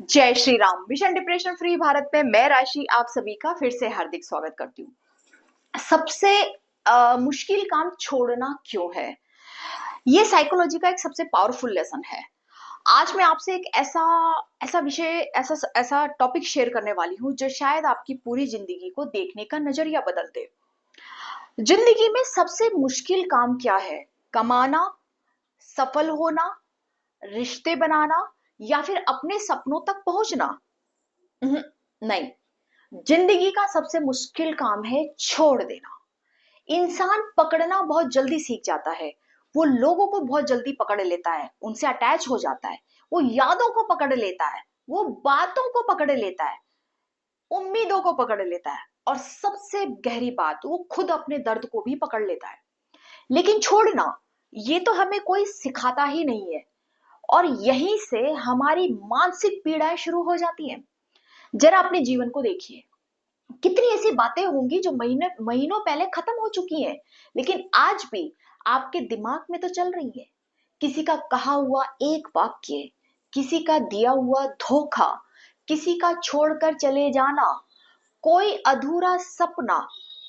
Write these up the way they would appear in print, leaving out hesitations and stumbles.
जय Shri Ram. Mission depression free Bharat में मैं राशि आप सभी का फिर से हार्दिक स्वागत करती हूँ। सबसे मुश्किल काम छोड़ना क्यों है, ये साइकोलॉजी का एक सबसे पावरफुल लेसन है। आज मैं आपसे एक ऐसा ऐसा विषय ऐसा ऐसा टॉपिक शेयर करने वाली हूँ जो शायद आपकी पूरी जिंदगी को देखने का नजरिया बदल दे। जिंदगी में सबसे मुश्किल काम क्या है? कमाना, सफल होना, रिश्ते बनाना या फिर अपने सपनों तक पहुंचना? नहीं, जिंदगी का सबसे मुश्किल काम है छोड़ देना। इंसान पकड़ना बहुत जल्दी सीख जाता है। वो लोगों को बहुत जल्दी पकड़ लेता है, उनसे अटैच हो जाता है। वो यादों को पकड़ लेता है, वो बातों को पकड़ लेता है, उम्मीदों को पकड़ लेता है, और सबसे गहरी बात, वो खुद अपने दर्द को भी पकड़ लेता है। लेकिन छोड़ना, ये तो हमें कोई सिखाता ही नहीं है। और यहीं से हमारी मानसिक पीड़ाएं शुरू हो जाती हैं। जरा अपने जीवन को देखिए, कितनी ऐसी बातें होंगी जो महीने महीनों पहले खत्म हो चुकी हैं, लेकिन आज भी आपके दिमाग में तो चल रही है। किसी का कहा हुआ एक वाक्य, किसी का दिया हुआ धोखा, किसी का छोड़कर चले जाना, कोई अधूरा सपना,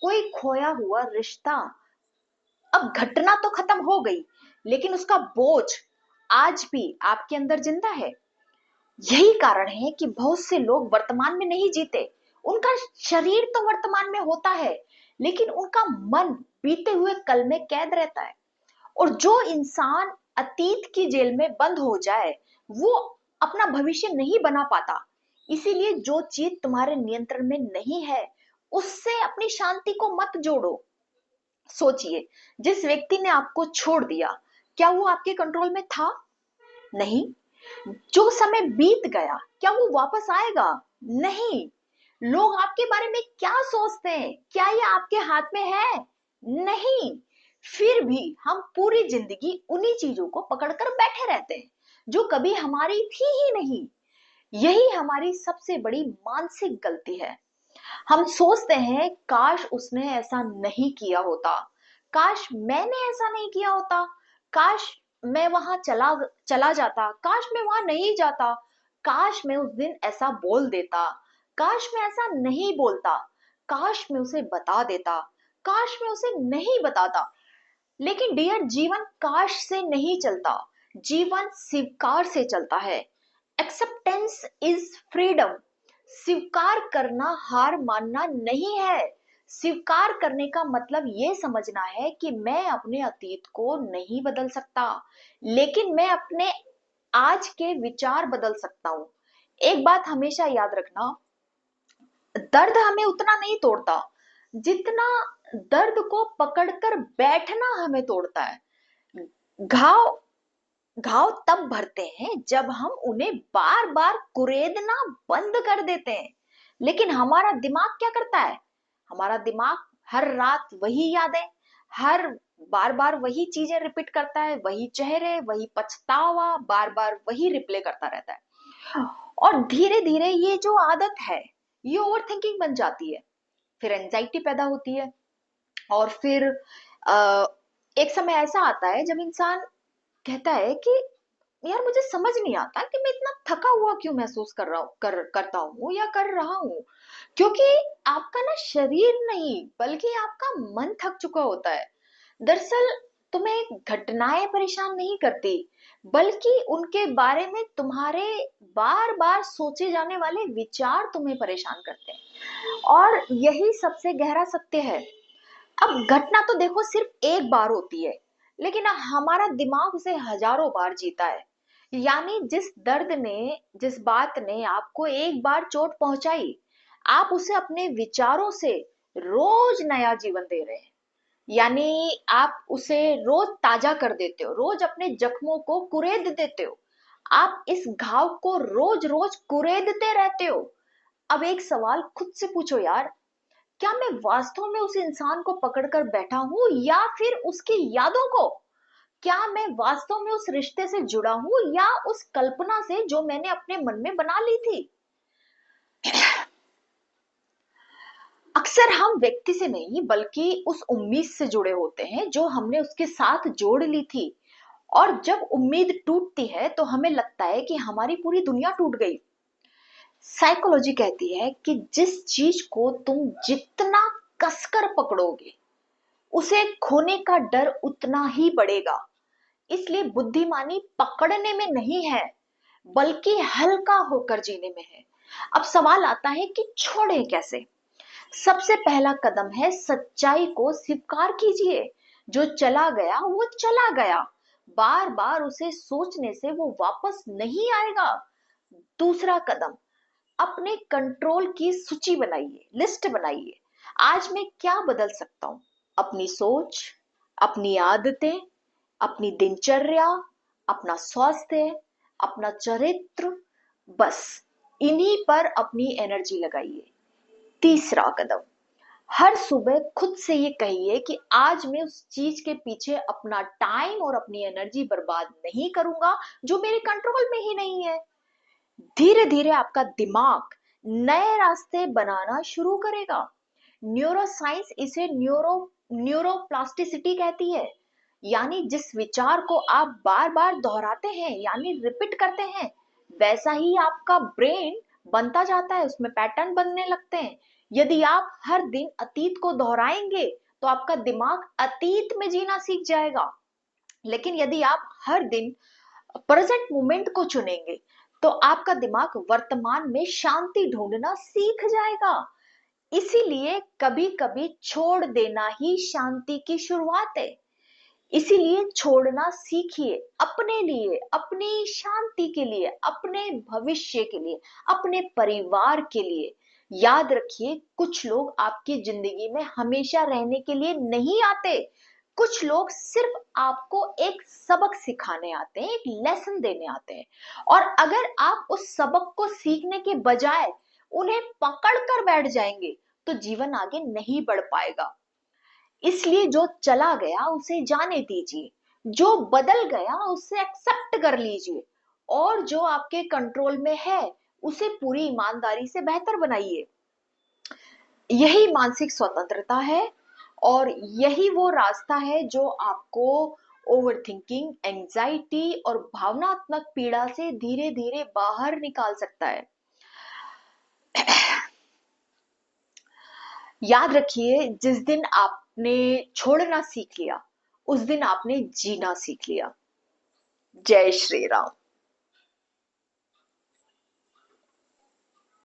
कोई खोया हुआ रिश्ता। अब घटना तो खत्म हो गई, लेकिन उसका बोझ आज भी आपके अंदर जिंदा है। यही कारण है कि बहुत से लोग वर्तमान में नहीं जीते। उनका शरीर तो वर्तमान में होता है, लेकिन उनका मन बीते हुए कल में कैद रहता है। और जो इंसान अतीत की जेल में बंद हो जाए, वो अपना भविष्य नहीं बना पाता। इसीलिए जो चीज तुम्हारे नियंत्रण में नहीं है, उससे अपनी शांति को मत जोड़ो। सोचिए, जिस व्यक्ति ने आपको छोड़ दिया, क्या वो आपके कंट्रोल में था? नहीं। जो समय बीत गया, क्या वो वापस आएगा? नहीं। लोग आपके बारे में क्या सोचते हैं, क्या ये आपके हाथ में है? नहीं। फिर भी हम पूरी जिंदगी उन्हीं चीजों को पकड़कर बैठे रहते हैं जो कभी हमारी थी ही नहीं। यही हमारी सबसे बड़ी मानसिक गलती है। हम सोचते हैं, काश उसने ऐसा नहीं किया होता, काश मैंने ऐसा नहीं किया होता, काश मैं वहां चला चला जाता, काश मैं वहां नहीं जाता, काश मैं उस दिन ऐसा बोल देता, काश मैं ऐसा नहीं बोलता, काश मैं उसे बता देता, काश मैं उसे नहीं बताता। लेकिन डियर, जीवन काश से नहीं चलता, जीवन स्वीकार से चलता है। Acceptance is freedom. स्वीकार करना हार मानना नहीं है। स्वीकार करने का मतलब ये समझना है कि मैं अपने अतीत को नहीं बदल सकता, लेकिन मैं अपने आज के विचार बदल सकता हूँ। एक बात हमेशा याद रखना, दर्द हमें उतना नहीं तोड़ता जितना दर्द को पकड़कर बैठना हमें तोड़ता है। घाव घाव तब भरते हैं जब हम उन्हें बार बार कुरेदना बंद कर देते हैं। लेकिन हमारा दिमाग क्या करता है? हमारा दिमाग हर रात वही यादें, हर बार बार वही चीजें रिपीट करता है, वही चेहरे, वही पछतावा, बार बार वही रिप्ले करता रहता है। और धीरे धीरे ये जो आदत है, ये ओवर थिंकिंग बन जाती है। फिर एंजाइटी पैदा होती है। और फिर अ, एक समय ऐसा आता है जब इंसान कहता है कि यार, मुझे समझ नहीं आता कि मैं इतना थका हुआ क्यों महसूस कर रहा हूँ, करता हूँ या कर रहा हूँ। क्योंकि आपका ना शरीर नहीं, बल्कि आपका मन थक चुका होता है। दरअसल तुम्हें घटनाएं परेशान नहीं करती, बल्कि उनके बारे में तुम्हारे बार बार सोचे जाने वाले विचार तुम्हें परेशान करते हैं। और यही सबसे गहरा सत्य है। अब घटना तो देखो सिर्फ एक बार होती है, लेकिन हमारा दिमाग उसे हजारों बार जीता है। यानी जिस बात ने आपको एक बार चोट पहुंचाई, आप उसे अपने विचारों से रोज नया जीवन दे रहे हैं। यानी आप उसे रोज ताजा कर देते हो, रोज अपने जख्मों को कुरेद देते हो। आप इस घाव को रोज रोज कुरेदते रहते हो। अब एक सवाल खुद से पूछो यार, क्या मैं वास्तव में उस इंसान को पकड़कर बैठा हूं या फिर उसकी यादों को? क्या मैं वास्तव में उस रिश्ते से जुड़ा हूं या उस कल्पना से जो मैंने अपने मन में बना ली थी? अक्सर हम व्यक्ति से नहीं, बल्कि उस उम्मीद से जुड़े होते हैं जो हमने उसके साथ जोड़ ली थी। और जब उम्मीद टूटती है तो हमें लगता है कि हमारी पूरी दुनिया टूट गई। साइकोलॉजी कहती है कि जिस चीज को तुम जितना कसकर पकड़ोगे, उसे खोने का डर उतना ही बढ़ेगा। इसलिए बुद्धिमानी पकड़ने में नहीं है, बल्कि हल्का होकर जीने में है। अब सवाल आता है कि छोड़ें कैसे। सबसे पहला कदम है सच्चाई को स्वीकार कीजिए। जो चला गया वो चला गया, बार बार उसे सोचने से वो वापस नहीं आएगा। दूसरा कदम, अपने कंट्रोल की सूची बनाइए, लिस्ट बनाइए। आज मैं क्या बदल सकता हूं? अपनी सोच, अपनी आदतें, अपनी दिनचर्या, अपना स्वास्थ्य, अपना चरित्र, बस इन्हीं पर अपनी एनर्जी लगाइए। तीसरा कदम, हर सुबह खुद से ये कहिए कि आज मैं उस चीज के पीछे अपना टाइम और अपनी एनर्जी बर्बाद नहीं करूंगा जो मेरे कंट्रोल में ही नहीं है। धीरे धीरे आपका दिमाग नए रास्ते बनाना शुरू करेगा। न्यूरोसाइंस इसे न्यूरोप्लास्टिसिटी कहती है। यानी जिस विचार को आप बार बार दोहराते हैं, यानी रिपीट करते हैं, वैसा ही आपका ब्रेन बनता जाता है, उसमें पैटर्न बनने लगते हैं। यदि आप हर दिन अतीत को दोहराएंगे तो आपका दिमाग अतीत में जीना सीख जाएगा। लेकिन यदि आप हर दिन प्रेजेंट मोमेंट को चुनेंगे तो आपका दिमाग वर्तमान में शांति ढूंढना सीख जाएगा। इसीलिए कभी कभी छोड़ देना ही शांति की शुरुआत है। इसीलिए छोड़ना सीखिए, अपने लिए, अपनी शांति के लिए, अपने भविष्य के लिए, अपने परिवार के लिए। याद रखिए, कुछ लोग आपकी जिंदगी में हमेशा रहने के लिए नहीं आते। कुछ लोग सिर्फ आपको एक सबक सिखाने आते हैं, एक लेसन देने आते हैं। और अगर आप उस सबक को सीखने के बजाय उन्हें पकड़ कर बैठ जाएंगे तो जीवन आगे नहीं बढ़ पाएगा। इसलिए जो चला गया उसे जाने दीजिए, जो बदल गया उसे एक्सेप्ट कर लीजिए, और जो आपके कंट्रोल में है उसे पूरी ईमानदारी से बेहतर बनाइए। यही मानसिक स्वतंत्रता है, और यही वो रास्ता है जो आपको ओवर थिंकिंग, एंजाइटी और भावनात्मक पीड़ा से धीरे धीरे बाहर निकाल सकता है। याद रखिए, जिस दिन आपने छोड़ना सीख लिया, उस दिन आपने जीना सीख लिया। जय श्री राम।